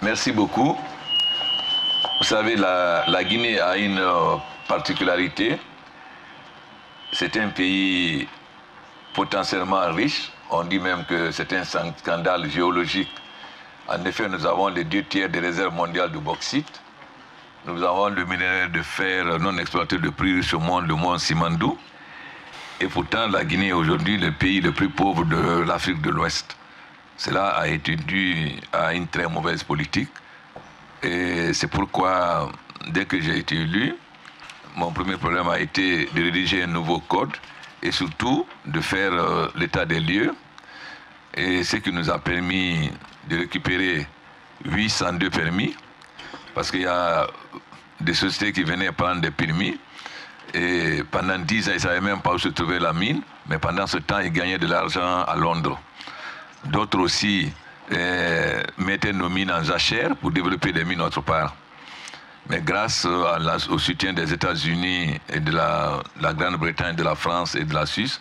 Merci beaucoup. Vous savez, la Guinée a une particularité. C'est un pays potentiellement riche. On dit même que c'est un scandale géologique. En effet, nous avons les 2/3 des réserves mondiales de bauxite. Nous avons le minerai de fer non exploité le plus riche au monde, le mont Simandou. Et pourtant, la Guinée est aujourd'hui le pays le plus pauvre de l'Afrique de l'Ouest. Cela a été dû à une très mauvaise politique. Et c'est pourquoi, dès que j'ai été élu, mon premier problème a été de rédiger un nouveau code et surtout de faire l'état des lieux. Et ce qui nous a permis de récupérer 802 permis, parce qu'il y a des sociétés qui venaient prendre des permis. Et pendant 10 ans, ils ne savaient même pas où se trouvait la mine, mais pendant ce temps, ils gagnaient de l'argent à Londres. D'autres aussi mettaient nos mines en jachère pour développer des mines autre part. Mais grâce au soutien des États-Unis et de la Grande-Bretagne, de la France et de la Suisse,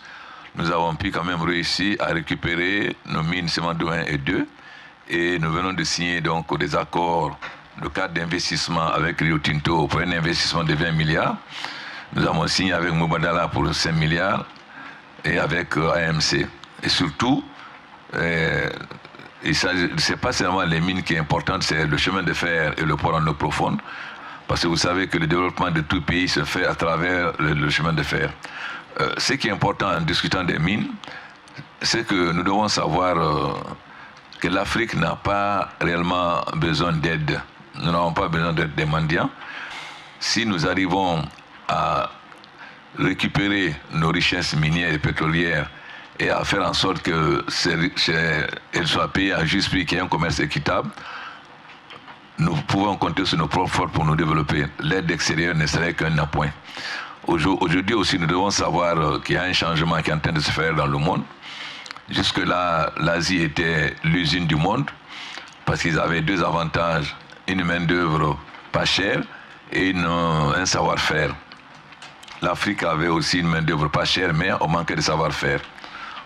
nous avons pu quand même réussir à récupérer nos mines Simandou 1 et 2. Et nous venons de signer donc des accords de cadre d'investissement avec Rio Tinto pour un investissement de 20 milliards. Nous avons signé avec Mubadala pour 5 milliards et avec AMC. Et surtout, ce n'est pas seulement les mines qui est important, c'est le chemin de fer et le port en eau profonde. Parce que vous savez que le développement de tout pays se fait à travers le chemin de fer. Ce qui est important en discutant des mines, c'est que nous devons savoir que l'Afrique n'a pas réellement besoin d'aide. Nous n'avons pas besoin d'aide des mendiants. Si nous arrivons à récupérer nos richesses minières et pétrolières et à faire en sorte qu'elles soient payées à juste prix, qu'il y ait un commerce équitable, nous pouvons compter sur nos propres forces pour nous développer. L'aide extérieure ne serait qu'un appoint. Aujourd'hui aussi, nous devons savoir qu'il y a un changement qui est en train de se faire dans le monde. Jusque-là, l'Asie était l'usine du monde parce qu'ils avaient deux avantages, une main-d'œuvre pas chère et un savoir-faire. L'Afrique avait aussi une main-d'œuvre pas chère, mais on manquait de savoir-faire.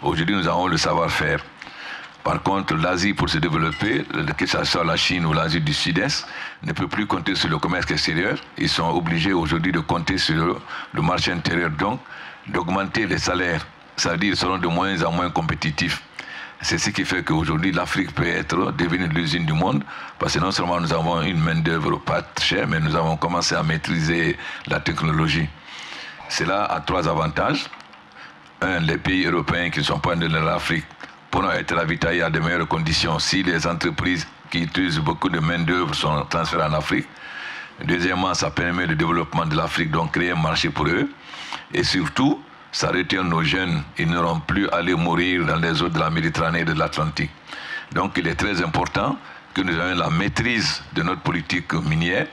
Aujourd'hui, nous avons le savoir-faire. Par contre, l'Asie, pour se développer, que ce soit la Chine ou l'Asie du Sud-Est, ne peut plus compter sur le commerce extérieur. Ils sont obligés aujourd'hui de compter sur le marché intérieur, donc d'augmenter les salaires. Ça veut dire qu'ils seront de moins en moins compétitifs. C'est ce qui fait qu'aujourd'hui, l'Afrique peut devenir l'usine du monde, parce que non seulement nous avons une main-d'œuvre pas chère, mais nous avons commencé à maîtriser la technologie. Cela a trois avantages. Un, les pays européens qui ne sont pas de l'Afrique pourront être ravitaillés à de meilleures conditions si les entreprises qui utilisent beaucoup de main-d'œuvre sont transférées en Afrique. Deuxièmement, ça permet le développement de l'Afrique, donc créer un marché pour eux. Et surtout, ça retient nos jeunes. Ils n'auront plus à aller mourir dans les eaux de la Méditerranée et de l'Atlantique. Donc il est très important que nous ayons la maîtrise de notre politique minière,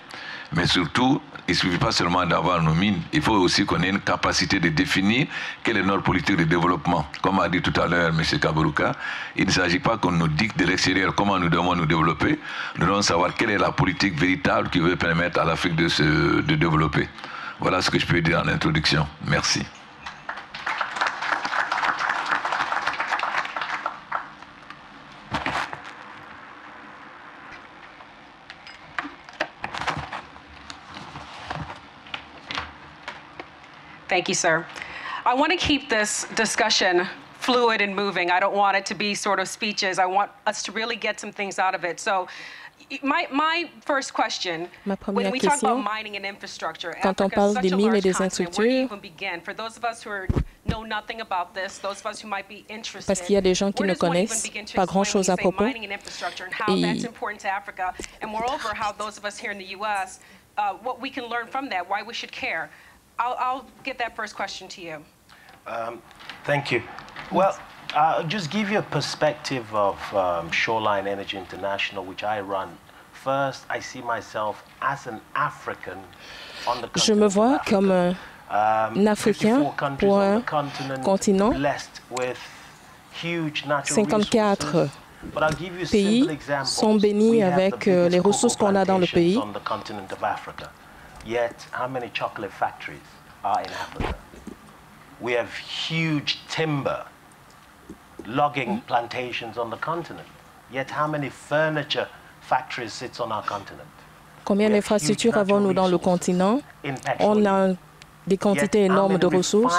mais surtout, il ne suffit pas seulement d'avoir nos mines, il faut aussi qu'on ait une capacité de définir quelle est notre politique de développement. Comme a dit tout à l'heure M. Kaberuka, il ne s'agit pas qu'on nous dicte de l'extérieur comment nous devons nous développer, nous devons savoir quelle est la politique véritable qui veut permettre à l'Afrique de développer. Voilà ce que je peux dire en introduction. Merci. Thank you, sir. I want to keep this discussion fluid and moving. I don't want it to be sort of speeches. I want us to really get some things out of it. So my first question, when we talk about mining and infrastructure, quand on parle des mines et des infrastructures, parce qu'il y a des gens qui ne connaissent pas grand-chose à propos, what we can learn from that, why we should care. I'll give that first question to you. Thank you. Well, I'll just give you a perspective of Shoreline Energy International, which I run. First, I see myself as an African on the continent. Je me vois comme un Africain pour un continent. 54 pays sont bénis avec les ressources qu'on a dans le pays. Yet, how many chocolate factories are in Africa? We have huge timber, logging plantations on the continent. Yet, how many furniture factories sits on our continent. Combien d'infrastructures avons-nous dans le continent? On a des quantités énormes de ressources.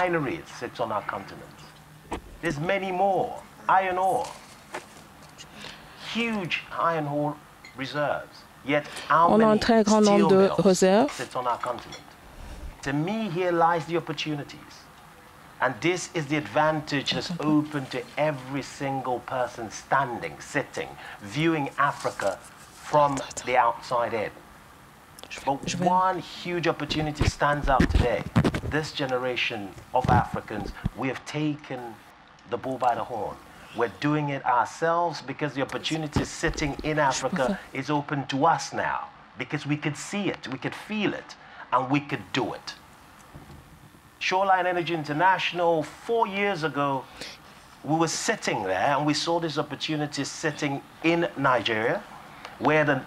There's many more. Iron ore. Huge iron ore reserves. Yet on a un très grand nombre de réserves. To me, here lies the opportunities. And this is the advantage that's open to every single person standing, sitting, viewing Africa from the outside in. But one huge opportunity stands out today. This generation of Africans, we have taken the bull by the horn. We're doing it ourselves because the opportunity sitting in Africa is open to us now. Because we could see it, we could feel it, and we could do it. Shoreline Energy International, 4 years ago, we were sitting there and we saw this opportunity sitting in Nigeria, where the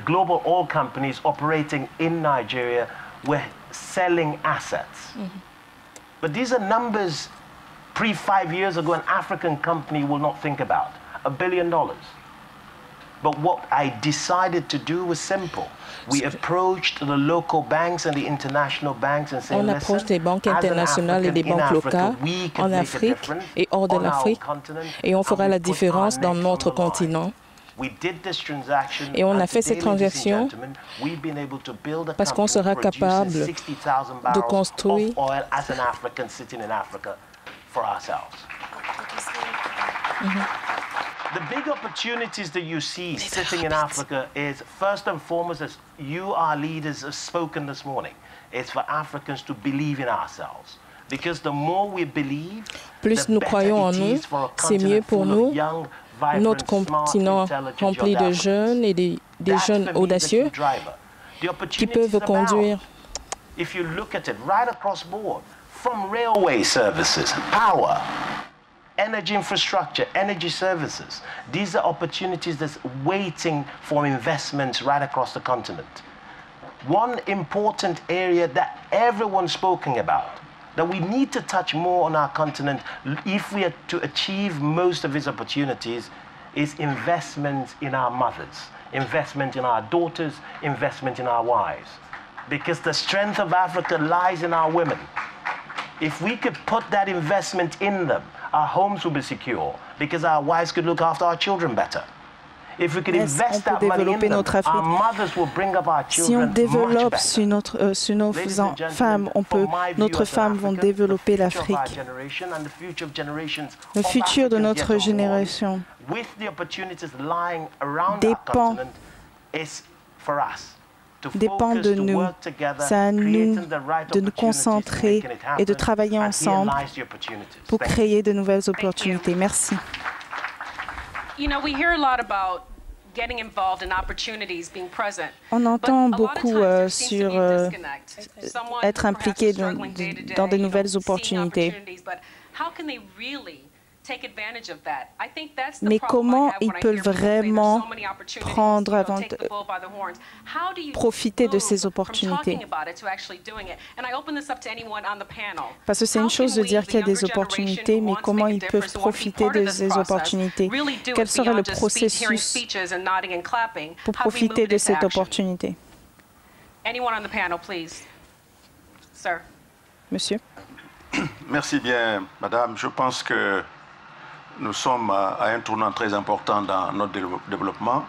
global oil companies operating in Nigeria were selling assets. But these are numbers pre-5 years ago an African company will not think about, $1 billion. But what I decided to do was simple. We approached the local banks and the international banks and said, on approche des banques internationales et des banques locales en Afrique et hors de l'Afrique et on fera la différence dans notre continent. Et on a fait cette transaction parce qu'on sera capable de construire The big opportunities that you see sitting in Africa is, first and foremost, as you, our leaders, have spoken this morning, it's for Africans to believe in ourselves. Because the more we believe, plus nous croyons en nous, c'est mieux pour nous. Notre continent rempli de jeunes et des jeunes audacieux qui peuvent conduire. If you look at it right across board, from railway services, power, energy infrastructure, energy services. These are opportunities that's waiting for investments right across the continent. One important area that everyone's spoken about, that we need to touch more on our continent if we are to achieve most of these opportunities, is investment in our mothers, investment in our daughters, investment in our wives. Because the strength of Africa lies in our women. If we could put that investment in them, our homes will be secure because our wives could look after our children better. If we could invest that money in them, our mothers will bring up our children much better. Si on développe sur nos femmes, notre femme vont développer l'Afrique. Le futur de notre génération dépend de nous. C'est à nous de nous concentrer et de travailler ensemble pour créer de nouvelles opportunités. Merci. On entend beaucoup sur être impliqué dans de nouvelles opportunités. Mais comment ils peuvent vraiment profiter de ces opportunités? Parce que c'est une chose de dire qu'il y a des opportunités, mais comment ils peuvent profiter de ces opportunités? Quel serait le processus pour profiter de cette opportunité? Monsieur. Merci bien, Madame. Je pense que nous sommes à un tournant très important dans notre développement.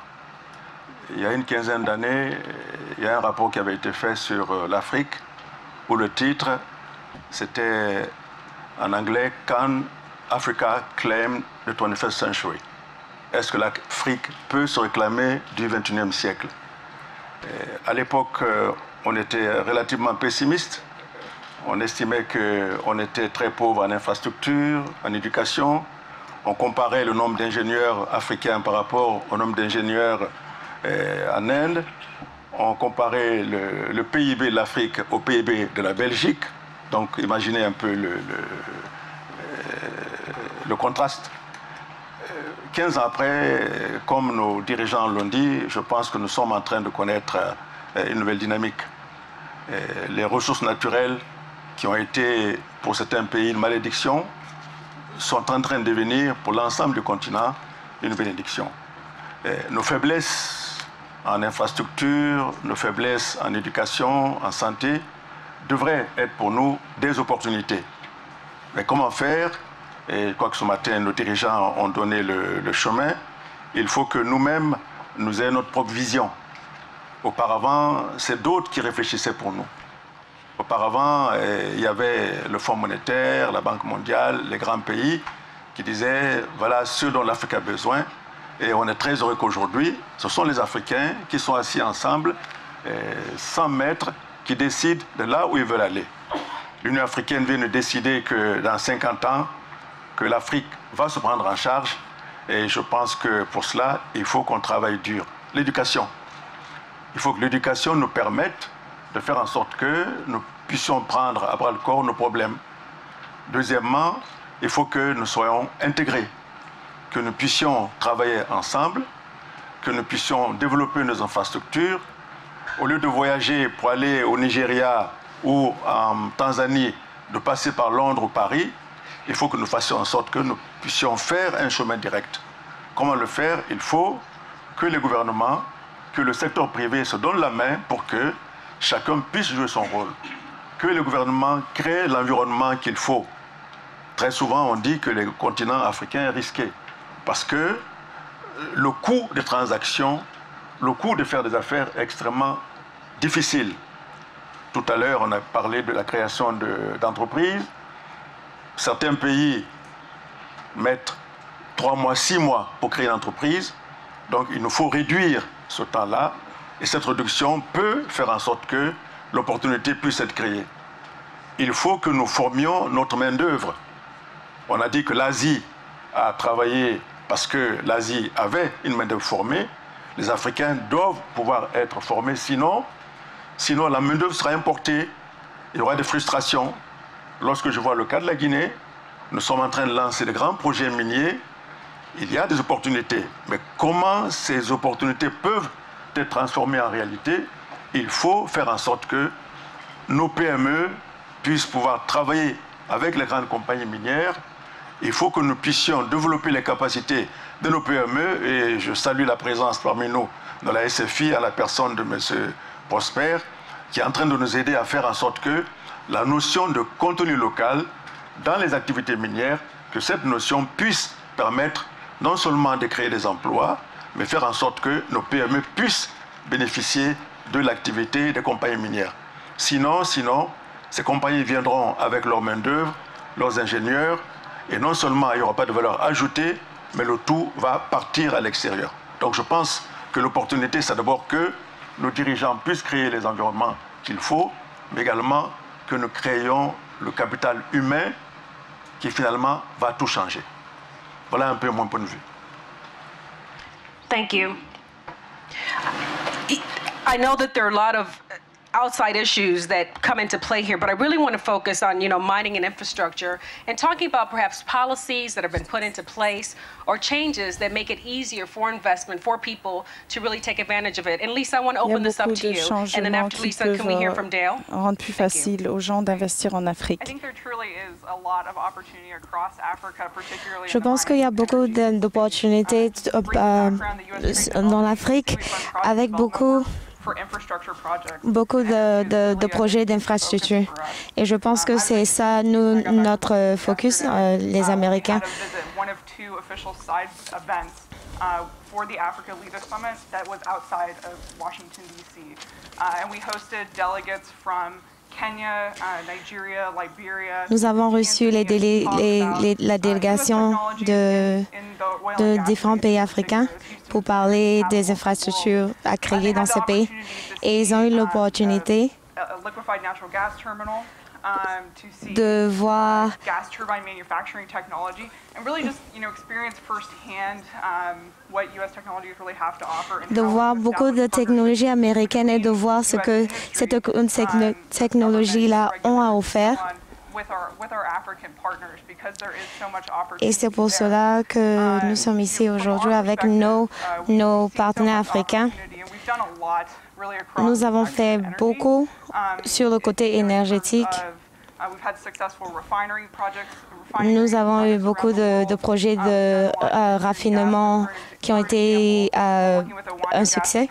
Il y a une quinzaine d'années, il y a un rapport qui avait été fait sur l'Afrique, où le titre, c'était en anglais « Can Africa claim the 21st century ?» Est-ce que l'Afrique peut se réclamer du 21e siècle? À l'époque, on était relativement pessimiste. On estimait qu'on était très pauvre en infrastructure, en éducation. On comparait le nombre d'ingénieurs africains par rapport au nombre d'ingénieurs en Inde. On comparait le PIB de l'Afrique au PIB de la Belgique. Donc imaginez un peu le contraste. 15 ans après, comme nos dirigeants l'ont dit, je pense que nous sommes en train de connaître une nouvelle dynamique. Les ressources naturelles qui ont été pour certains pays une malédiction sont en train de devenir pour l'ensemble du continent une bénédiction. nos faiblesses en infrastructure, nos faiblesses en éducation, en santé, devraient être pour nous des opportunités. Mais comment faire? Et je crois que ce matin, nos dirigeants ont donné le chemin. Il faut que nous-mêmes, nous ayons notre propre vision. Auparavant, c'est d'autres qui réfléchissaient pour nous. Auparavant, il y avait le Fonds monétaire, la Banque mondiale, les grands pays qui disaient voilà ce dont l'Afrique a besoin. Et on est très heureux qu'aujourd'hui, ce sont les Africains qui sont assis ensemble, 100 mètres, qui décident de là où ils veulent aller. L'Union africaine vient de décider que dans 50 ans, que l'Afrique va se prendre en charge. Et je pense que pour cela, il faut qu'on travaille dur. L'éducation. Il faut que l'éducation nous permette de faire en sorte que nous puissions prendre à bras le corps nos problèmes. Deuxièmement, il faut que nous soyons intégrés, que nous puissions travailler ensemble, que nous puissions développer nos infrastructures. Au lieu de voyager pour aller au Nigeria ou en Tanzanie, de passer par Londres ou Paris, il faut que nous fassions en sorte que nous puissions faire un chemin direct. Comment le faire? Il faut que les gouvernements, que le secteur privé se donnent la main pour que chacun puisse jouer son rôle. Que le gouvernement crée l'environnement qu'il faut. Très souvent, on dit que le continent africain est risqué parce que le coût des transactions, le coût de faire des affaires est extrêmement difficile. Tout à l'heure, on a parlé de la création d'entreprises. Certains pays mettent 3 mois, 6 mois pour créer une entreprise. Donc, il nous faut réduire ce temps-là. Et cette réduction peut faire en sorte que l'opportunité puisse être créée. Il faut que nous formions notre main-d'œuvre. On a dit que l'Asie a travaillé parce que l'Asie avait une main-d'œuvre formée. Les Africains doivent pouvoir être formés, sinon la main-d'œuvre sera importée. Il y aura des frustrations. Lorsque je vois le cas de la Guinée, nous sommes en train de lancer de grands projets miniers. Il y a des opportunités. Mais comment ces opportunités peuvent être transformées en réalité? Il faut faire en sorte que nos PME puissent pouvoir travailler avec les grandes compagnies minières. Il faut que nous puissions développer les capacités de nos PME. Et je salue la présence parmi nous de la SFI à la personne de M. Prosper, qui est en train de nous aider à faire en sorte que la notion de contenu local dans les activités minières, que cette notion puisse permettre non seulement de créer des emplois, mais faire en sorte que nos PME puissent bénéficier de l'activité des compagnies minières. Sinon, ces compagnies viendront avec leur main-d'œuvre, leurs ingénieurs, et non seulement il n'y aura pas de valeur ajoutée, mais le tout va partir à l'extérieur. Donc je pense que l'opportunité, c'est d'abord que nos dirigeants puissent créer les environnements qu'il faut, mais également que nous créions le capital humain qui finalement va tout changer. Voilà un peu mon point de vue. Thank you. I know that there are a lot of outside issues that come into play here, but I really want to focus on, mining and infrastructure and talking about perhaps policies that have been put into place or changes that make it easier for investment, for people to really take advantage of it. And Lisa, I want to open this up to you. And then after Lisa, can we hear from Dale? Rendre plus facile aux gens d'investir en Afrique. Je pense qu'il y a beaucoup d'opportunités dans l'Afrique avec beaucoup de projets d'infrastructure. Et je pense que c'est ça notre focus, les Américains. For the Africa Leader Summit that was outside of Washington, D.C. And we hosted delegates from Kenya, Nigeria, Liberia. Nous avons reçu la délégation de différents pays africains pour parler des infrastructures à créer dans ces pays. Et ils ont eu l'opportunité de voir beaucoup de technologies américaines et de voir ce que cette technologie-là ont à offrir. Et c'est pour cela que nous sommes ici aujourd'hui avec nos partenaires africains. Nous avons fait beaucoup sur le côté énergétique Nous avons eu beaucoup de projets de raffinement qui ont été un succès.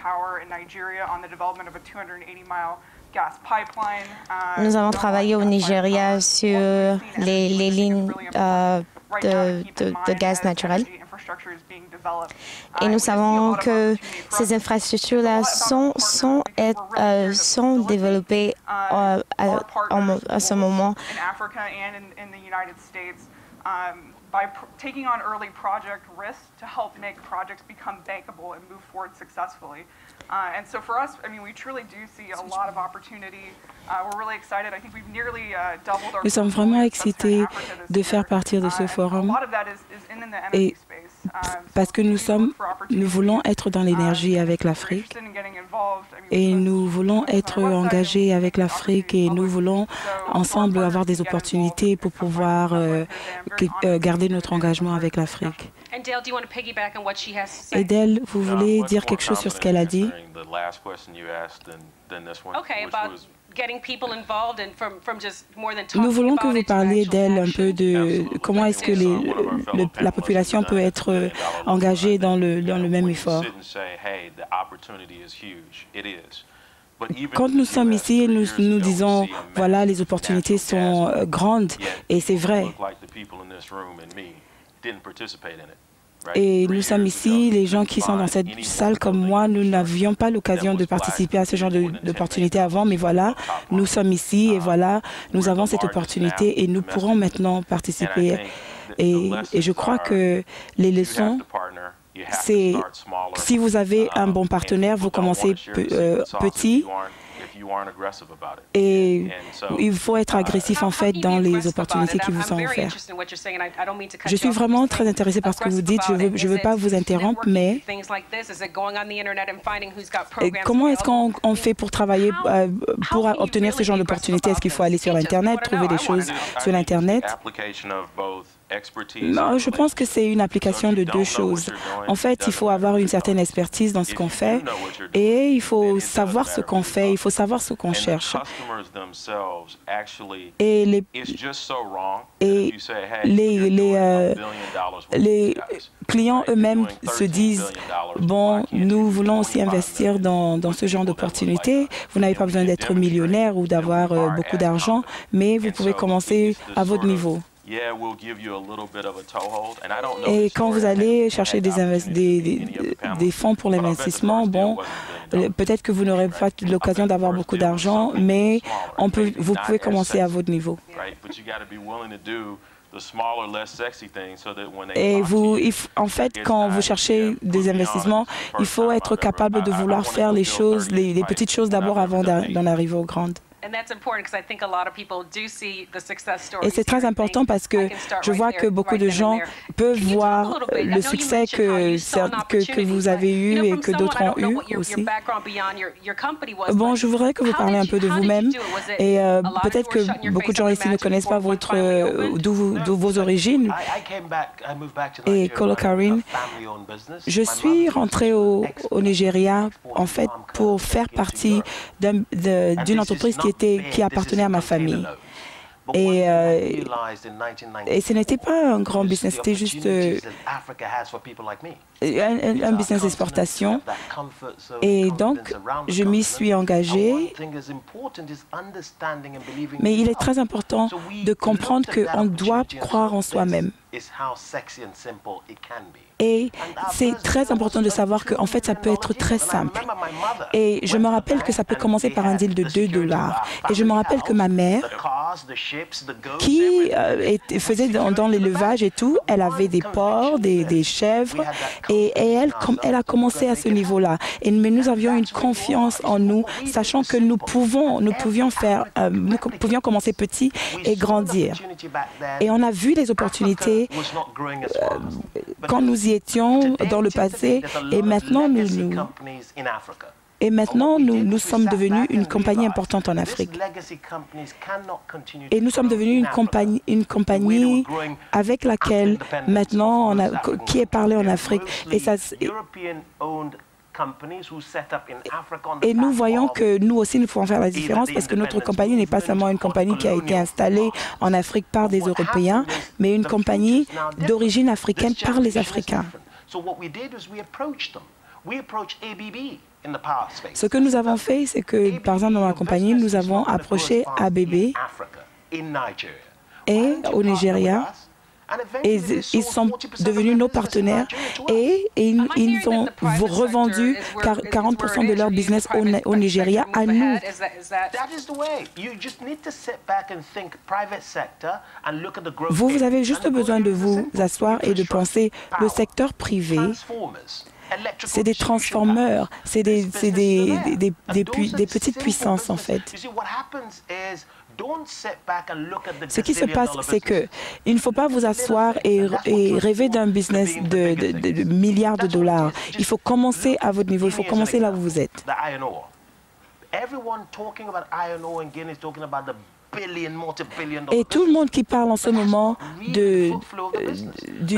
Nous avons travaillé au Nigeria sur les lignes de gaz naturel. Et nous savons que ces infrastructures-là sont développées à ce moment. By taking on early project risks to help make projects become bankable and move forward successfully. And so for us, I mean, we truly do see a lot of opportunity. We're really excited. I think we've nearly doubled our. Nous sommes vraiment excités de faire partie de ce forum. Et parce que nous voulons être dans l'énergie avec l'Afrique et nous voulons être engagés avec l'Afrique et nous voulons ensemble avoir des opportunités pour pouvoir garder notre engagement avec l'Afrique. Et Dale, vous voulez dire quelque chose sur ce qu'elle a dit? Nous voulons que vous parliez d'elle un peu de comment est-ce que la population peut être engagée dans le même effort. Quand nous sommes ici, nous disons, voilà, les opportunités sont grandes, et c'est vrai. Et nous sommes ici, les gens qui sont dans cette salle comme moi, nous n'avions pas l'occasion de participer à ce genre d'opportunité avant, mais voilà, nous sommes ici et voilà, nous avons cette opportunité et nous pourrons maintenant participer. Et je crois que les leçons, c'est si vous avez un bon partenaire, vous commencez petit. Et il faut être agressif en fait dans les opportunités qui vous sont offertes. Je suis vraiment très intéressée par ce que vous dites. Je ne veux pas vous interrompre, mais comment est-ce qu'on fait pour travailler, pour obtenir ce genre d'opportunités? Est-ce qu'il faut aller sur Internet, trouver des choses sur Internet? Non, je pense que c'est une application de deux choses. En fait, il faut avoir une certaine expertise dans ce qu'on fait et il faut savoir ce qu'on fait, il faut savoir ce qu'on cherche. Et les clients eux-mêmes se disent, bon, nous voulons aussi investir dans ce genre d'opportunités. Vous n'avez pas besoin d'être millionnaire ou d'avoir beaucoup d'argent, mais vous pouvez commencer à votre niveau. Et quand vous allez chercher des fonds pour l'investissement, bon, peut-être que vous n'aurez pas l'occasion d'avoir beaucoup d'argent, mais vous pouvez commencer à votre niveau. Et en fait, quand vous cherchez des investissements, il faut être capable de vouloir faire les choses, les petites choses d'abord avant d'en arriver aux grandes. Et c'est très important parce que je vois que beaucoup de gens peuvent voir le succès que vous avez eu et que d'autres ont eu aussi. Bon, je voudrais que vous parliez un peu de vous-même et peut-être que beaucoup de gens ici ne connaissent pas d'où vos origines. Et Colocarine, je suis rentrée au Nigeria en fait pour faire partie d'une entreprise qui appartenait à ma famille. Et ce n'était pas un grand business, c'était juste un business d'exportation. Et donc, je m'y suis engagée. Mais il est très important de comprendre qu'on doit croire en soi-même. Et c'est très important de savoir qu'en fait, ça peut être très simple. Et je me rappelle que ça peut commencer par un deal de $2. Et je me rappelle que ma mère, qui faisait dans l'élevage et tout, elle avait des porcs, des chèvres, et elle a commencé à ce niveau-là. Mais nous avions une confiance en nous, sachant que nous pouvions commencer petit et grandir. Et on a vu les opportunités quand nous y étions dans le passé, et maintenant nous sommes devenus une compagnie importante en Afrique. Et nous sommes devenus une compagnie avec laquelle maintenant qui est parlée en Afrique. Et nous voyons que nous aussi, nous pouvons faire la différence parce que notre compagnie n'est pas seulement une compagnie qui a été installée en Afrique par des Européens, mais une compagnie d'origine africaine par les Africains. Ce que nous avons fait, c'est que, par exemple, dans la compagnie, nous avons approché ABB et au Nigeria. Et ils sont devenus nos partenaires et ils ont revendu 40% de leur business au Nigeria à nous. Vous avez juste besoin de vous asseoir et de penser le secteur privé. C'est des transformeurs, c'est des petites puissances en fait. Ce qui se passe, c'est qu'il ne faut pas vous asseoir et rêver d'un business de milliards de dollars. Il faut commencer à votre niveau, il faut commencer là où vous êtes. Et tout le monde qui parle en ce moment du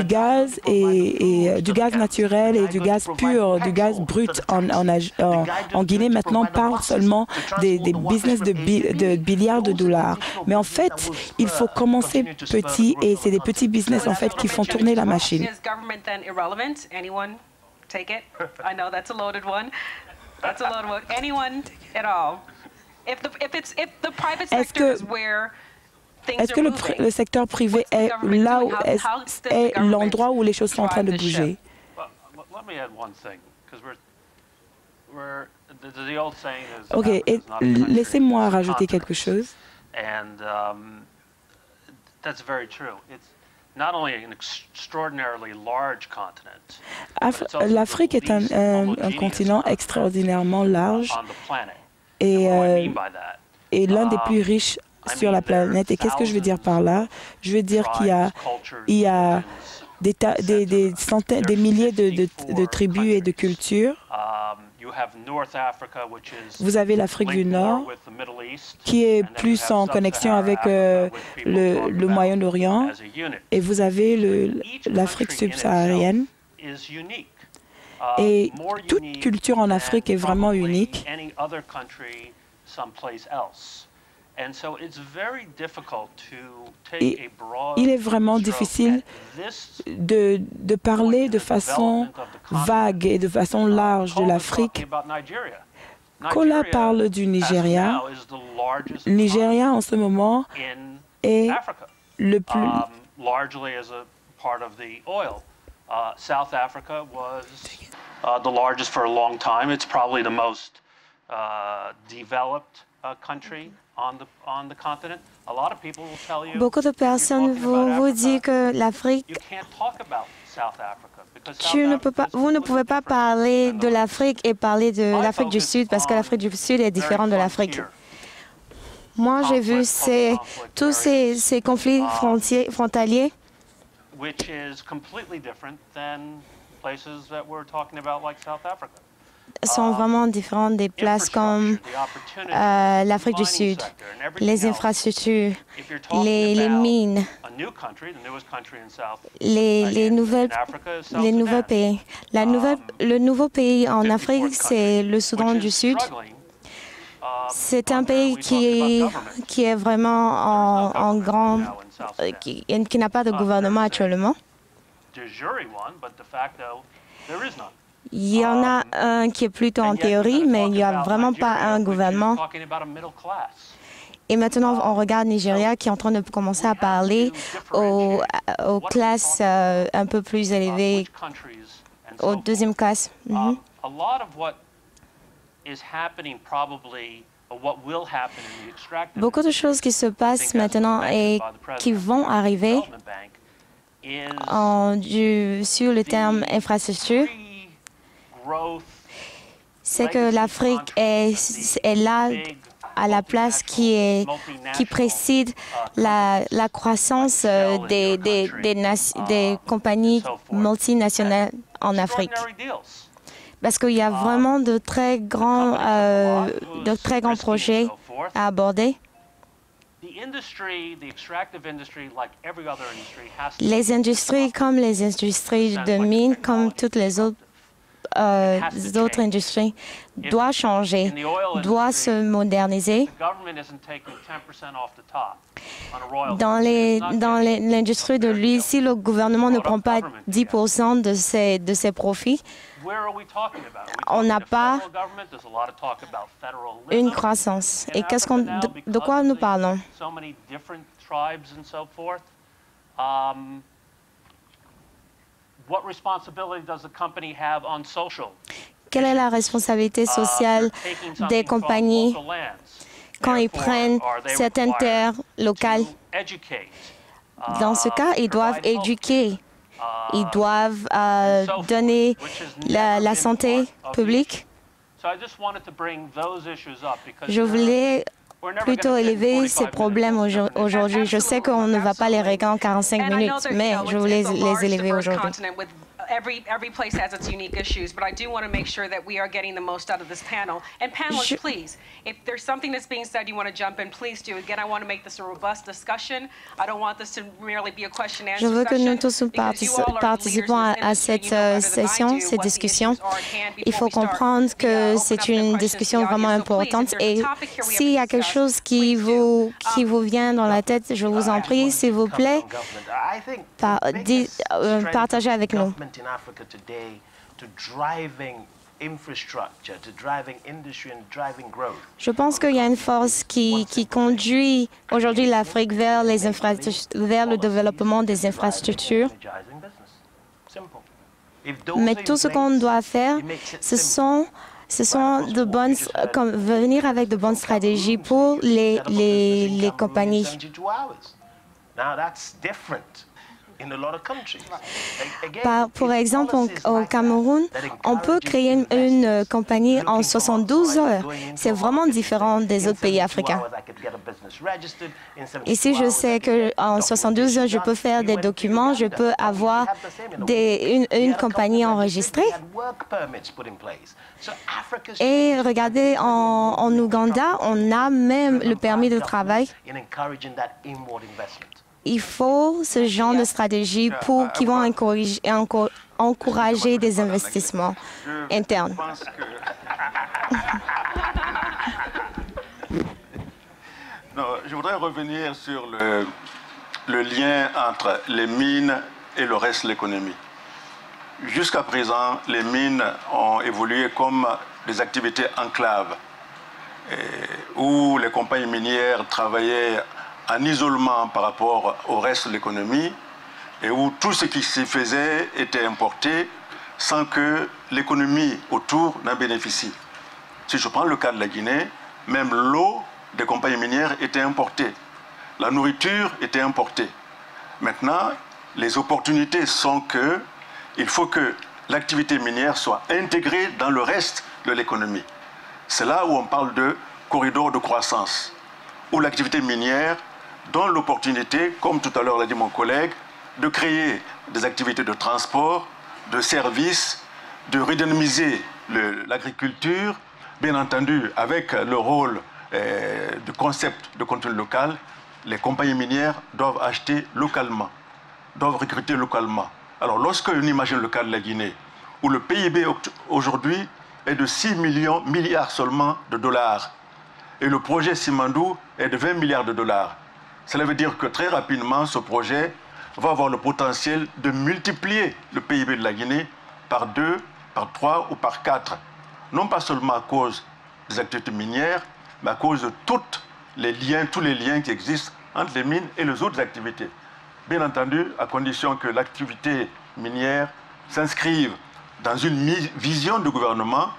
gaz et du gaz naturel et du gaz pur, du gaz brut en Guinée maintenant parle seulement des business de milliards de dollars. Mais en fait, il faut commencer petit et c'est des petits business en fait qui font tourner la machine. Est-ce que le secteur privé est là où est l'endroit où les choses sont en train de bouger? OK, laissez-moi rajouter quelque chose. L'Afrique est un continent extraordinairement large et l'un des plus riches sur la planète. Et qu'est-ce que je veux dire par là? Je veux dire qu'il y a des milliers de tribus et de cultures. Vous avez l'Afrique du Nord, qui est plus en connexion avec le Moyen-Orient, et vous avez l'Afrique subsaharienne. Et toute culture en Afrique est vraiment unique. Et il est vraiment difficile de parler de façon vague et de façon large de l'Afrique. Kola parle du Nigeria. Le Nigeria, en ce moment, est le plus... South Africa was the largest for a long time. It's probably the most developed country on the continent. A lot of people will tell you. Beaucoup de personnes vous disent que l'Afrique. Vous ne pouvez pas parler de l'Afrique et parler de l'Afrique du Sud parce que l'Afrique du Sud est différente de l'Afrique. Moi, j'ai vu tous ces conflits frontaliers. Which is completely different than places that we're talking about like South Africa. Sont vraiment différentes des places comme l'Afrique du Sud, les infrastructures, les mines, les nouveaux pays. Le nouveau pays en Afrique, c'est le Soudan du Sud. C'est un pays qui est vraiment en grand, qui n'a pas de gouvernement actuellement. Il y en a un qui est plutôt en théorie, mais il n'y a vraiment pas un gouvernement. Et maintenant, on regarde Nigeria qui est en train de commencer à parler aux classes un peu plus élevées, aux deuxième classes. Beaucoup de choses qui se passent maintenant et qui vont arriver sur le terme infrastructure, c'est que l'Afrique est là à la place qui précède la croissance des compagnies multinationales en Afrique. Parce qu'il y a vraiment de très grands projets à aborder. Les industries comme les industries de mines, comme toutes les autres autres industries doit changer, doit se moderniser. Dans l'industrie de l'huile, si le gouvernement ne prend pas 10% de ses profits, on n'a pas une croissance. Et de quoi nous parlons? Quelle est la responsabilité sociale des compagnies quand ils prennent certaines terres locales? Dans ce cas, ils doivent éduquer, ils doivent donner la santé publique. Je voulais plutôt élever ces problèmes aujourd'hui. Je sais qu'on ne va pas les régler en 45 minutes, mais je voulais les élever aujourd'hui. Every place has its unique issues, but I do want to make sure that we are getting the most out of this panel. And panelists, please, if there's something that's being said you want to jump in, please do. Again, I want to make this a robust discussion. I don't want this to merely be a question and answer Je veux que nous session, tous participons à cette session, cette discussion. Il faut comprendre que c'est une discussion vraiment importante et s'il y a quelque chose qui vous vient dans la tête, je vous en prie, s'il vous plaît, partagez avec nous. Je pense qu'il y a une force qui conduit aujourd'hui l'Afrique vers le développement des infrastructures. Mais tout ce qu'on doit faire, ce sont venir avec de bonnes stratégies pour les compagnies. Par exemple, au Cameroun, on peut créer une compagnie en 72 heures. C'est vraiment différent des autres pays africains. Ici, je sais qu'en 72 heures, je peux faire des documents, je peux avoir une compagnie enregistrée. Et regardez, en Ouganda, on a même le permis de travail. Il faut ce genre de stratégie qui vont encourager des investissements internes. Non, je voudrais revenir sur le lien entre les mines et le reste de l'économie. Jusqu'à présent, les mines ont évolué comme des activités enclaves, où les compagnies minières travaillaient en isolement par rapport au reste de l'économie et où tout ce qui s'y faisait était importé sans que l'économie autour n'en bénéficie. Si je prends le cas de la Guinée, même l'eau des compagnies minières était importée, la nourriture était importée. Maintenant, les opportunités sont qu'il faut que l'activité minière soit intégrée dans le reste de l'économie. C'est là où on parle de corridor de croissance, où l'activité minière donne l'opportunité, comme tout à l'heure l'a dit mon collègue, de créer des activités de transport, de services, de redynamiser l'agriculture, bien entendu avec le rôle du concept de contenu local. Les compagnies minières doivent acheter localement, doivent recruter localement. Alors lorsqu'on imagine le cas de la Guinée, où le PIB aujourd'hui est de 6 milliards seulement de dollars, et le projet Simandou est de 20 milliards de dollars. Cela veut dire que très rapidement, ce projet va avoir le potentiel de multiplier le PIB de la Guinée par 2, par 3 ou par 4. Non pas seulement à cause des activités minières, mais à cause de tous les liens qui existent entre les mines et les autres activités. Bien entendu, à condition que l'activité minière s'inscrive dans une vision du gouvernement,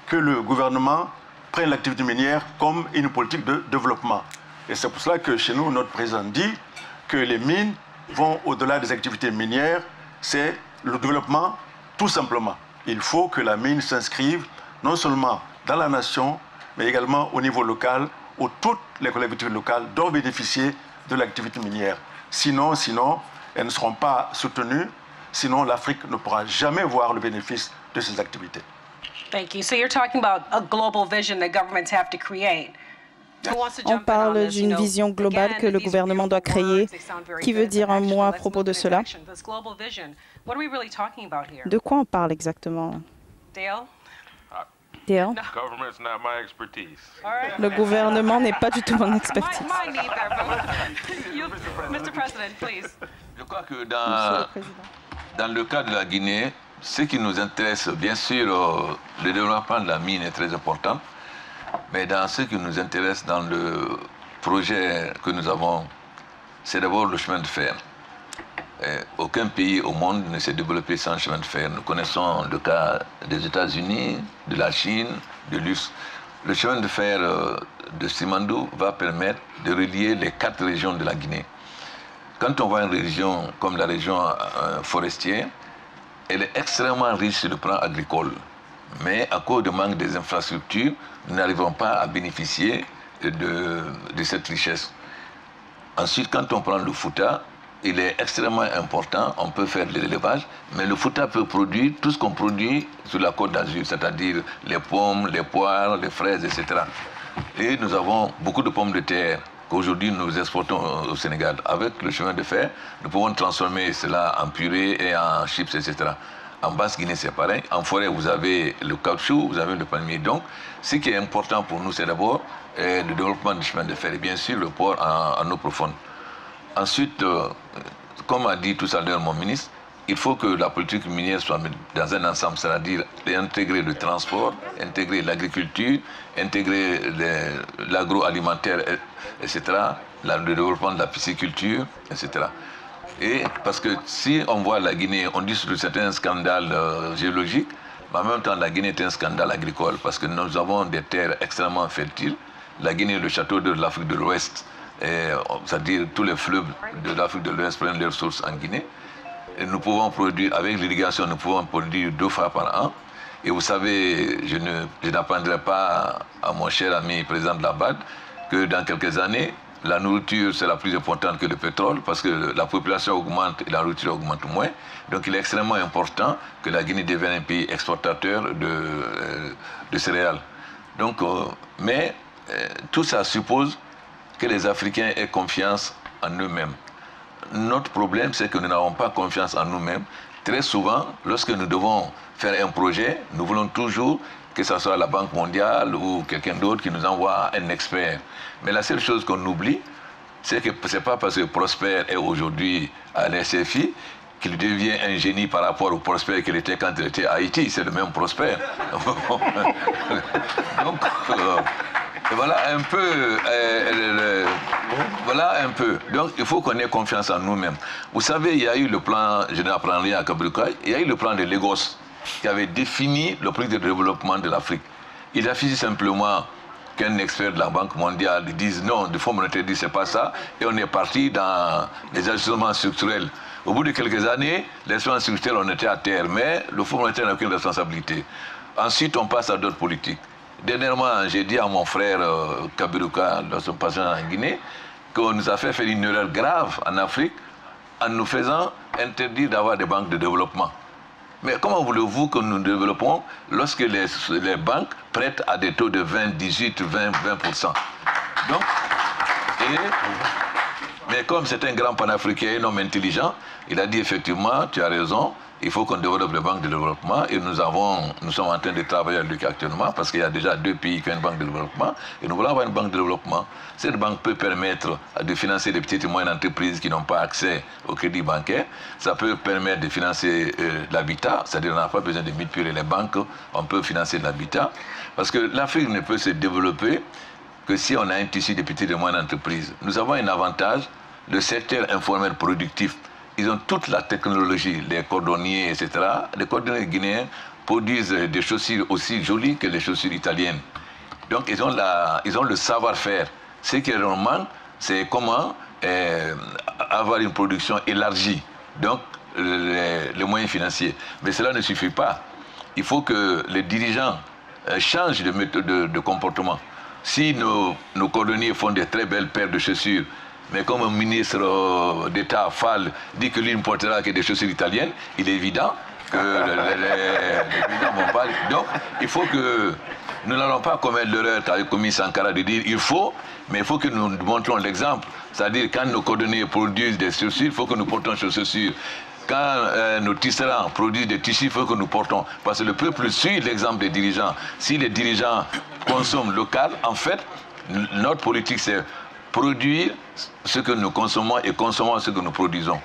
que le gouvernement prenne l'activité minière comme une politique de développement. Et c'est pour cela que chez nous, notre président dit que les mines vont au-delà des activités minières, c'est le développement tout simplement. Il faut que la mine s'inscrive non seulement dans la nation, mais également au niveau local, où toutes les collectivités locales doivent bénéficier de l'activité minière. Sinon, elles ne seront pas soutenues, sinon l'Afrique ne pourra jamais voir le bénéfice de ces activités. Thank you. So you're talking about a global vision that governments have to create. On parle d'une vision globale que le gouvernement doit créer. Qui veut dire un mot à propos de cela? De quoi on parle exactement? Dale? Dale? Le gouvernement n'est pas du tout mon expertise. Mr. President, please. Je crois que dans le cas de la Guinée, ce qui nous intéresse, bien sûr, le développement de la mine est très important, mais dans ce qui nous intéresse dans le projet que nous avons, c'est d'abord le chemin de fer. Aucun pays au monde ne s'est développé sans chemin de fer. Nous connaissons le cas des États-Unis, de la Chine, de l'URSS. Le chemin de fer de Simandou va permettre de relier les 4 régions de la Guinée. Quand on voit une région comme la région forestière, elle est extrêmement riche sur le plan agricole. Mais à cause du manque des infrastructures, nous n'arrivons pas à bénéficier de cette richesse. Ensuite, quand on prend le Fouta, il est extrêmement important, on peut faire de l'élevage, mais le Fouta peut produire tout ce qu'on produit sur la Côte d'Azur, c'est-à-dire les pommes, les poires, les fraises, etc. Et nous avons beaucoup de pommes de terre qu'aujourd'hui nous exportons au Sénégal. Avec le chemin de fer, nous pouvons transformer cela en purée et en chips, etc. En Basse-Guinée, c'est pareil. En forêt, vous avez le caoutchouc, vous avez le palmier. Donc, ce qui est important pour nous, c'est d'abord le développement du chemin de fer et bien sûr le port en eau profonde. Ensuite, comme a dit tout à l'heure mon ministre, il faut que la politique minière soit dans un ensemble, c'est-à-dire intégrer le transport, intégrer l'agriculture, intégrer l'agroalimentaire, etc., le développement de la pisciculture, etc. Et parce que si on voit la Guinée, on dit que c'est un scandale géologique, mais en même temps la Guinée est un scandale agricole parce que nous avons des terres extrêmement fertiles. La Guinée est le château de l'Afrique de l'Ouest, c'est-à-dire tous les fleuves de l'Afrique de l'Ouest prennent leurs sources en Guinée. Et nous pouvons produire, avec l'irrigation, nous pouvons produire 2 fois par an. Et vous savez, je n'apprendrai pas à mon cher ami président de la BAD que dans quelques années, la nourriture sera plus importante que le pétrole parce que la population augmente et la nourriture augmente moins. Donc il est extrêmement important que la Guinée devienne un pays exportateur de céréales. Donc, mais tout ça suppose que les Africains aient confiance en eux-mêmes. Notre problème, c'est que nous n'avons pas confiance en nous-mêmes. Très souvent, lorsque nous devons faire un projet, nous voulons toujours que ce soit la Banque mondiale ou quelqu'un d'autre qui nous envoie un expert. Mais la seule chose qu'on oublie, c'est que ce n'est pas parce que Prosper est aujourd'hui à l'SFI qu'il devient un génie par rapport au Prosper qu'il était quand il était à Haïti. C'est le même Prosper. Donc, voilà un peu. Voilà un peu. Donc, il faut qu'on ait confiance en nous-mêmes. Vous savez, il y a eu le plan, je n'apprends rien à Kabruka, il y a eu le plan de Lagos qui avait défini le plan de développement de l'Afrique. Il a fait simplement qu'un expert de la Banque mondiale dise non, du Fonds monétaire dit c'est pas ça, et on est parti dans les ajustements structurels. Au bout de quelques années, les ajustements structurels, on était à terre, mais le Fonds monétaire n'a aucune responsabilité. Ensuite, on passe à d'autres politiques. Dernièrement, j'ai dit à mon frère Kabiruka, dans son passage en Guinée, qu'on nous a fait une erreur grave en Afrique en nous faisant interdire d'avoir des banques de développement. Mais comment voulez-vous que nous développons lorsque les banques prêtent à des taux de 20, 18, 20%? Donc, mais comme c'est un grand panafricain, un homme intelligent, il a dit effectivement, tu as raison, il faut qu'on développe les banques de développement et nous sommes en train de travailler avec lui actuellement parce qu'il y a déjà 2 pays qui ont une banque de développement et nous voulons avoir une banque de développement. Cette banque peut permettre de financer les petites et moyennes entreprises qui n'ont pas accès au crédit bancaire. Ça peut permettre de financer l'habitat, c'est-à-dire qu'on n'a pas besoin de multiplier les banques, on peut financer l'habitat. Parce que l'Afrique ne peut se développer que si on a un tissu de petites et moyennes entreprises. Nous avons un avantage, le secteur informel productif. Ils ont toute la technologie, les cordonniers, etc. Les cordonniers guinéens produisent des chaussures aussi jolies que les chaussures italiennes. Donc ils ont le savoir-faire. Ce qui leur manque, c'est comment avoir une production élargie. Donc les moyens financiers. Mais cela ne suffit pas. Il faut que les dirigeants changent de méthode de comportement. Si nos cordonniers font de très belles paires de chaussures, mais comme un ministre d'État, Fall, dit que lui ne portera que des chaussures italiennes, il est évident que les dirigeants ne vont pas. Donc, il faut que nous n'allons pas commettre l'erreur qu'a commis Sankara de dire il faut, mais il faut que nous montrons l'exemple. C'est-à-dire, quand nos cordonniers produisent des chaussures, il faut que nous portons des chaussures Quand nos tisserands produisent des tissus, il faut que nous portons. Parce que le peuple suit l'exemple des dirigeants. Si les dirigeants consomment local, en fait, notre politique, c'est produire ce que nous consommons et consommer ce que nous produisons.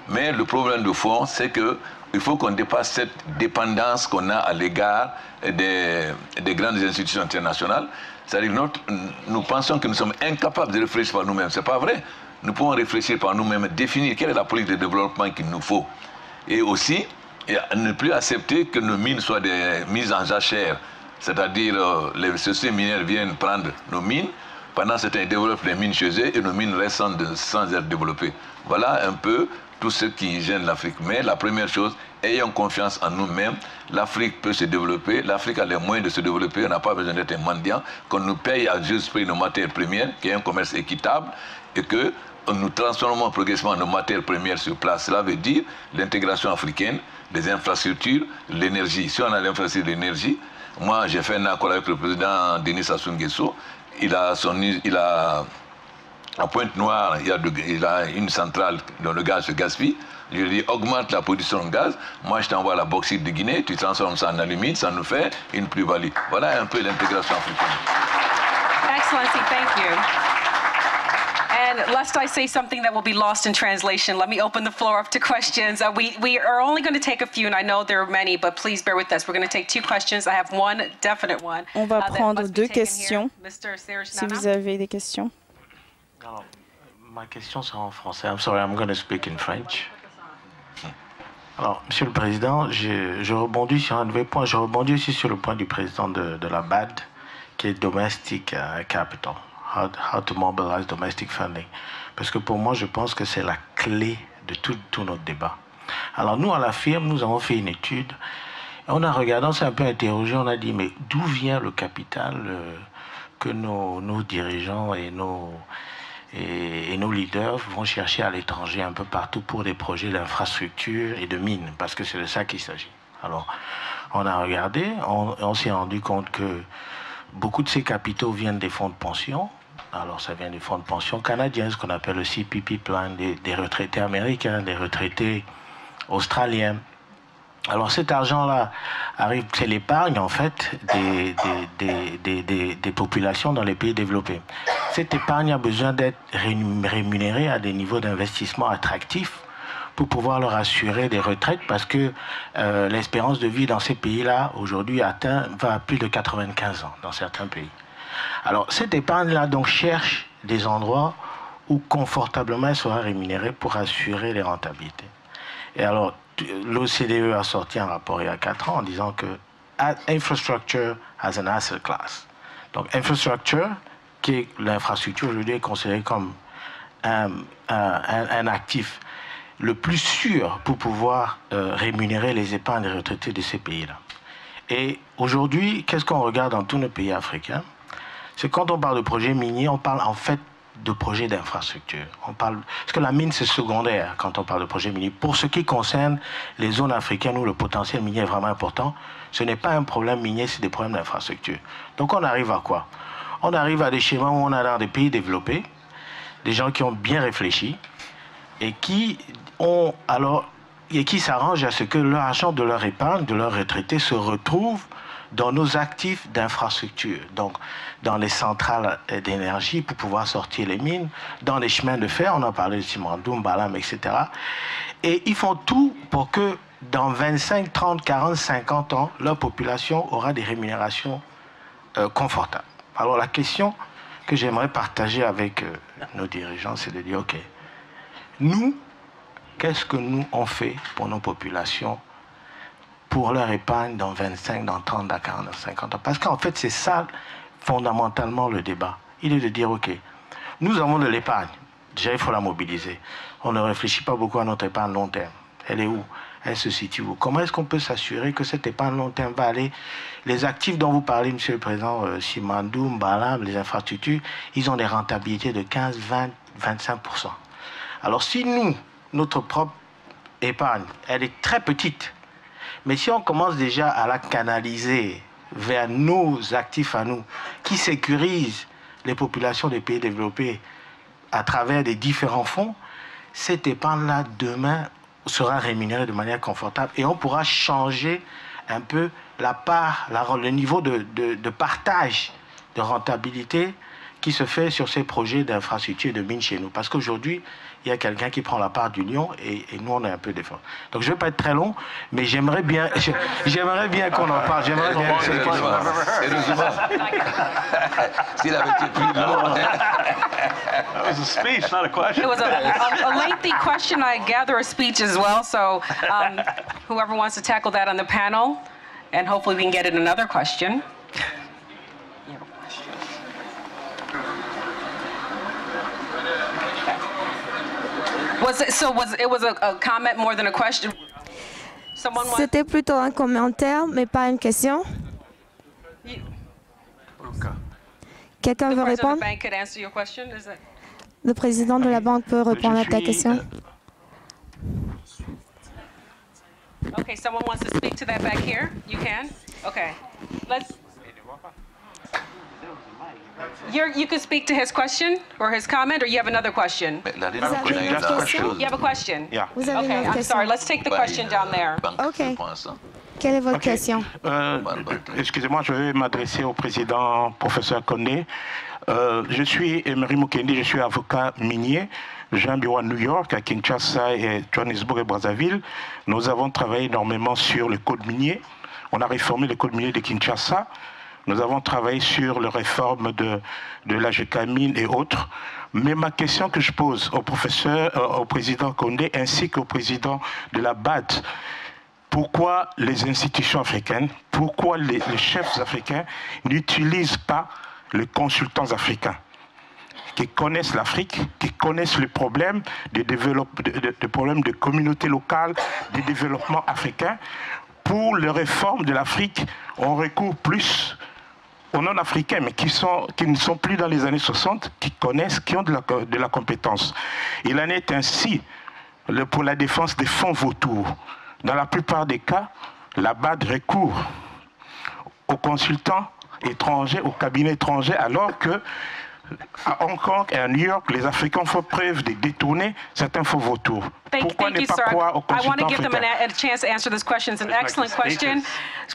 Mais le problème de fond, c'est qu'il faut qu'on dépasse cette dépendance qu'on a à l'égard des grandes institutions internationales. C'est-à-dire que nous pensons que nous sommes incapables de réfléchir par nous-mêmes. Ce n'est pas vrai. Nous pouvons réfléchir par nous-mêmes, définir quelle est la politique de développement qu'il nous faut. Et aussi, ne plus accepter que nos mines soient des mises en jachère. C'est-à-dire, les sociétés minières viennent prendre nos mines, pendant ce temps, ils développent les mines chez eux et nos mines restent sans être développées. Voilà un peu tout ce qui gêne l'Afrique. Mais la première chose, ayons confiance en nous-mêmes. L'Afrique peut se développer. L'Afrique a les moyens de se développer. On n'a pas besoin d'être un mendiant. Qu'on nous paye à juste prix nos matières premières, qu'il y ait un commerce équitable et que nous transformons progressivement nos matières premières sur place. Cela veut dire l'intégration africaine, les infrastructures, l'énergie. Si on a l'infrastructure de l'énergie, moi j'ai fait un accord avec le président Denis Sassou Nguesso. À Pointe-Noire, il a une centrale dont le gaz se gaspille. Je lui dis, augmente la production de gaz. Moi, je t'envoie la bauxite de Guinée, tu transformes ça en alumine, ça nous fait une plus-value. Voilà un peu l'intégration africaine. Excellency, thank you. And lest I say something that will be lost in translation, let me open the floor up to questions. We are only going to take a few, and I know there are many, but please bear with us. We're going to take 2 questions. I have one definite one. On va prendre 2 questions. Si vous avez des questions. Alors, ma question sera en français. I'm sorry, I'm going to speak in French. Alors, Monsieur le Président, je rebondis sur un nouveau point. Je rebondis aussi sur le point du président de la BAD, qui est Domestic Capital. How to mobilize domestic funding. Parce que pour moi, je pense que c'est la clé de tout notre débat. Alors nous, à la firme, nous avons fait une étude. Et on a regardé, on s'est un peu interrogé, on a dit, mais d'où vient le capital que nos dirigeants et nos leaders vont chercher à l'étranger un peu partout pour des projets d'infrastructure et de mines, parce que c'est de ça qu'il s'agit. Alors, on a regardé, on s'est rendu compte que beaucoup de ces capitaux viennent des fonds de pension. Alors, ça vient des fonds de pension canadiens, ce qu'on appelle le CPP plan, des retraités américains, des retraités australiens. Alors, cet argent-là arrive, c'est l'épargne, en fait, des populations dans les pays développés. Cette épargne a besoin d'être rémunérée à des niveaux d'investissement attractifs pour pouvoir leur assurer des retraites, parce que l'espérance de vie dans ces pays-là, aujourd'hui, va à plus de 95 ans dans certains pays. Alors, cette épargne-là, donc, cherche des endroits où confortablement elle sera rémunérée pour assurer les rentabilités. Et alors, l'OCDE a sorti un rapport il y a 4 ans en disant que infrastructure as an asset class. Donc, infrastructure, qui est l'infrastructure aujourd'hui, est considérée comme un actif le plus sûr pour pouvoir rémunérer les épargnes des retraités de ces pays-là. Et aujourd'hui, qu'est-ce qu'on regarde dans tous nos pays africains? C'est quand on parle de projets miniers, on parle en fait de projets d'infrastructure. Parce que la mine, c'est secondaire quand on parle de projets miniers. Pour ce qui concerne les zones africaines où le potentiel minier est vraiment important, ce n'est pas un problème minier, c'est des problèmes d'infrastructure. Donc on arrive à quoi? On arrive à des schémas où on a dans des pays développés, des gens qui ont bien réfléchi et qui s'arrangent à ce que l'argent de leur épargne, de leurs retraités, se retrouve dans nos actifs d'infrastructure, donc dans les centrales d'énergie pour pouvoir sortir les mines, dans les chemins de fer, on en parlait de Simandou, Balam, etc. Et ils font tout pour que dans 25, 30, 40, 50 ans, leur population aura des rémunérations confortables. Alors la question que j'aimerais partager avec nos dirigeants, c'est de dire, OK, nous, qu'est-ce que nous on fait pour nos populations, pour leur épargne dans 25, dans 30, dans 40, dans 50 ans? Parce qu'en fait, c'est ça fondamentalement le débat. Il est de dire, OK, nous avons de l'épargne. Déjà, il faut la mobiliser. On ne réfléchit pas beaucoup à notre épargne long terme. Elle est où? Elle se situe où? Comment est-ce qu'on peut s'assurer que cette épargne long terme va aller? Les actifs dont vous parlez, Monsieur le Président, Simandou, Mbalam, les infrastructures, ils ont des rentabilités de 15, 20, 25%. Alors si nous, notre propre épargne, elle est très petite, mais si on commence déjà à la canaliser vers nos actifs à nous, qui sécurisent les populations des pays développés à travers des différents fonds, cette épargne-là, demain, sera rémunéré de manière confortable et on pourra changer un peu le niveau de partage de rentabilité qui se fait sur ces projets d'infrastructure de mines chez nous. Parce qu'aujourd'hui, il y a quelqu'un qui prend la part du lion et nous, on est un peu défendu. Donc, je ne vais pas être très long, mais j'aimerais bien qu'on en parle. J'aimerais bien... S'il avait été plus long... That was a speech, not a question. It was a lengthy question. I gather a speech as well. So whoever wants to tackle that on the panel, and hopefully we can get in another question. It was a comment more than a question? C'était plutôt un commentaire, mais pas une question. Quelqu'un veut répondre? Le président de la banque peut répondre à ta question. Okay, someone wants to speak to that back here? You can? Okay. You can speak to his question or his comment, or you have another question? You have a question? Yeah. Okay, I'm sorry. Let's take the question down there. Okay. Quelle est votre question? Excusez-moi, je vais m'adresser au président, professeur Condé. Je suis Emery Mukendi, je suis avocat minier. J'ai un bureau à New York, à Kinshasa, et Johannesburg et Brazzaville. Nous avons travaillé énormément sur le code minier. On a réformé le code minier de Kinshasa. Nous avons travaillé sur la réforme de l'AGK Mine et autres. Mais ma question que je pose au président Condé ainsi qu'au président de la BAD, pourquoi les institutions africaines, pourquoi les chefs africains n'utilisent pas les consultants africains qui connaissent l'Afrique, qui connaissent les problèmes de communautés locales, des développements africains. Pour les réformes de l'Afrique, on recourt plus aux non-africains, mais qui ne sont plus dans les années 60, qui connaissent, qui ont de la compétence. Il en est ainsi pour la défense des fonds vautours. Dans la plupart des cas, la BAD recourt aux consultants étrangers, aux cabinets étrangers, alors que à Hong Kong et à New York, les Africains font preuve de détourner certains fonds vautours. Pourquoi ne pas croire aux consultants africains? I want to give them a chance to answer this question. It's an excellent question.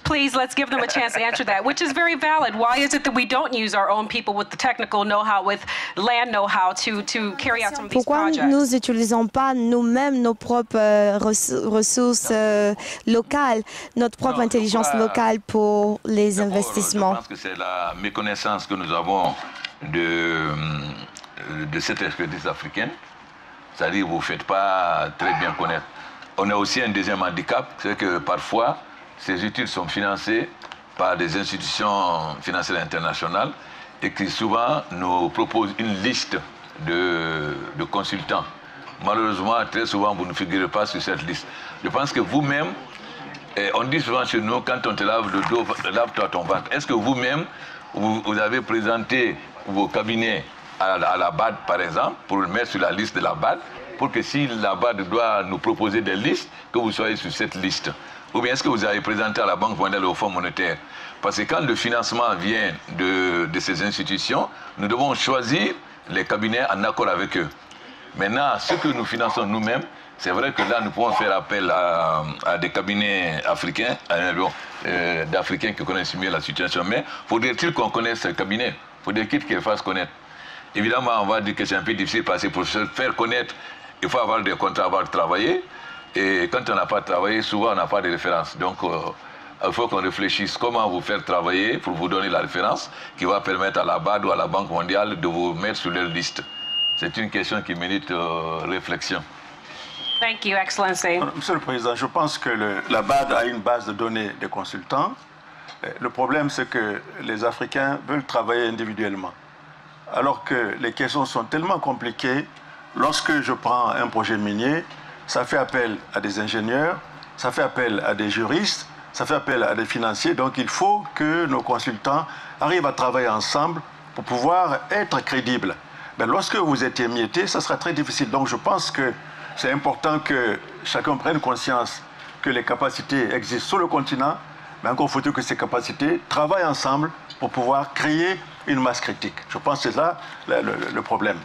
Please, let's give them a chance to answer that, which is very valid. Why is it that we don't use our own people with the technical know-how, with land know-how to carry out some of these projects? Pourquoi nous n'utilisons pas nous-mêmes nos propres ressources locales, notre propre intelligence locale pour les investissements? Je pense que c'est la méconnaissance que nous avons de cette expertise africaine. C'est-à-dire que vous ne faites pas très bien connaître. On a aussi un deuxième handicap, c'est que parfois, ces études sont financées par des institutions financières internationales et qui souvent nous proposent une liste de consultants. Malheureusement, très souvent, vous ne figurez pas sur cette liste. Je pense que vous-même, on dit souvent chez nous, quand on te lave le dos, lave-toi ton ventre. Est-ce que vous-même, vous avez présenté vos cabinets à la BAD, par exemple, pour le mettre sur la liste de la BAD, pour que si la BAD doit nous proposer des listes, que vous soyez sur cette liste? Ou bien est-ce que vous avez présenté à la Banque mondiale et au Fonds monétaire? Parce que quand le financement vient de ces institutions, nous devons choisir les cabinets en accord avec eux. Maintenant, ce que nous finançons nous-mêmes, c'est vrai que là, nous pouvons faire appel à des cabinets africains, d'Africains qui connaissent mieux la situation. Mais faudrait-il qu'on connaisse ces cabinets? Faudrait-il qu'ils les fassent connaître? Évidemment, on va dire que c'est un peu difficile parce que pour se faire connaître, il faut avoir des contrats, avoir travaillé. Et quand on n'a pas travaillé, souvent on n'a pas de référence. Donc, il faut qu'on réfléchisse comment vous faire travailler pour vous donner la référence qui va permettre à la BAD ou à la Banque mondiale de vous mettre sur leur liste. C'est une question qui mérite réflexion. Thank you, Excellency. Monsieur le Président, je pense que la BAD a une base de données des consultants. Le problème, c'est que les Africains veulent travailler individuellement. Alors que les questions sont tellement compliquées, lorsque je prends un projet minier, ça fait appel à des ingénieurs, ça fait appel à des juristes, ça fait appel à des financiers. Donc il faut que nos consultants arrivent à travailler ensemble pour pouvoir être crédibles. Mais lorsque vous êtes émietté, ça sera très difficile. Donc je pense que c'est important que chacun prenne conscience que les capacités existent sur le continent, mais encore faut-il que ces capacités travaillent ensemble pour pouvoir créer une masse critique. Je pense que c'est là le problème.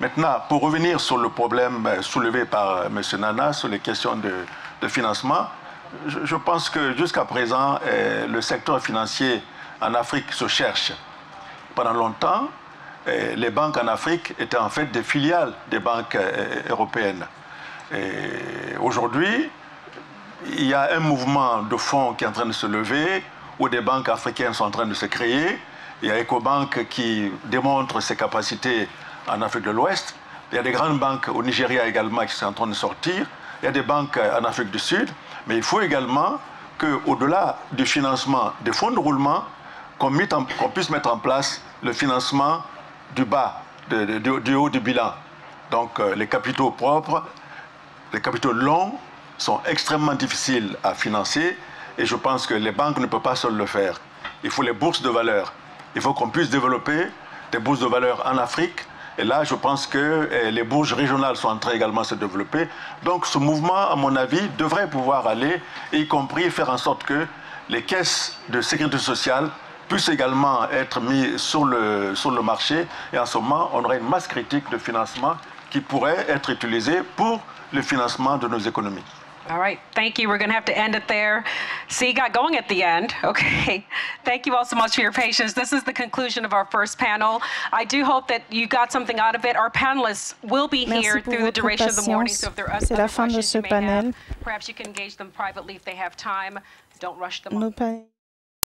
Maintenant, pour revenir sur le problème soulevé par M. Nana sur les questions de financement, je pense que jusqu'à présent, le secteur financier en Afrique se cherche. Pendant longtemps, les banques en Afrique étaient en fait des filiales des banques européennes. Aujourd'hui, il y a un mouvement de fonds qui est en train de se lever, où des banques africaines sont en train de se créer. Il y a Ecobank qui démontre ses capacités en Afrique de l'Ouest. Il y a des grandes banques au Nigeria également qui sont en train de sortir. Il y a des banques en Afrique du Sud. Mais il faut également qu'au-delà du financement des fonds de roulement, qu'on puisse mettre en place le financement du bas, du haut du bilan. Donc les capitaux propres, les capitaux longs sont extrêmement difficiles à financer et je pense que les banques ne peuvent pas seules le faire. Il faut les bourses de valeur. Il faut qu'on puisse développer des bourses de valeur en Afrique. Et là, je pense que les bourses régionales sont en train également de se développer. Donc ce mouvement, à mon avis, devrait pouvoir aller, y compris faire en sorte que les caisses de sécurité sociale puissent également être mises sur le marché. Et en ce moment, on aurait une masse critique de financement qui pourrait être utilisée pour le financement de nos économies. All right, thank you. We're going to have to end it there. See, you got going at the end. Okay. Thank you all so much for your patience. This is the conclusion of our first panel. I do hope that you got something out of it. Our panelists will be here through the duration of the morning. So if there are other questions you may have, perhaps you can engage them privately if they have time. Don't rush them.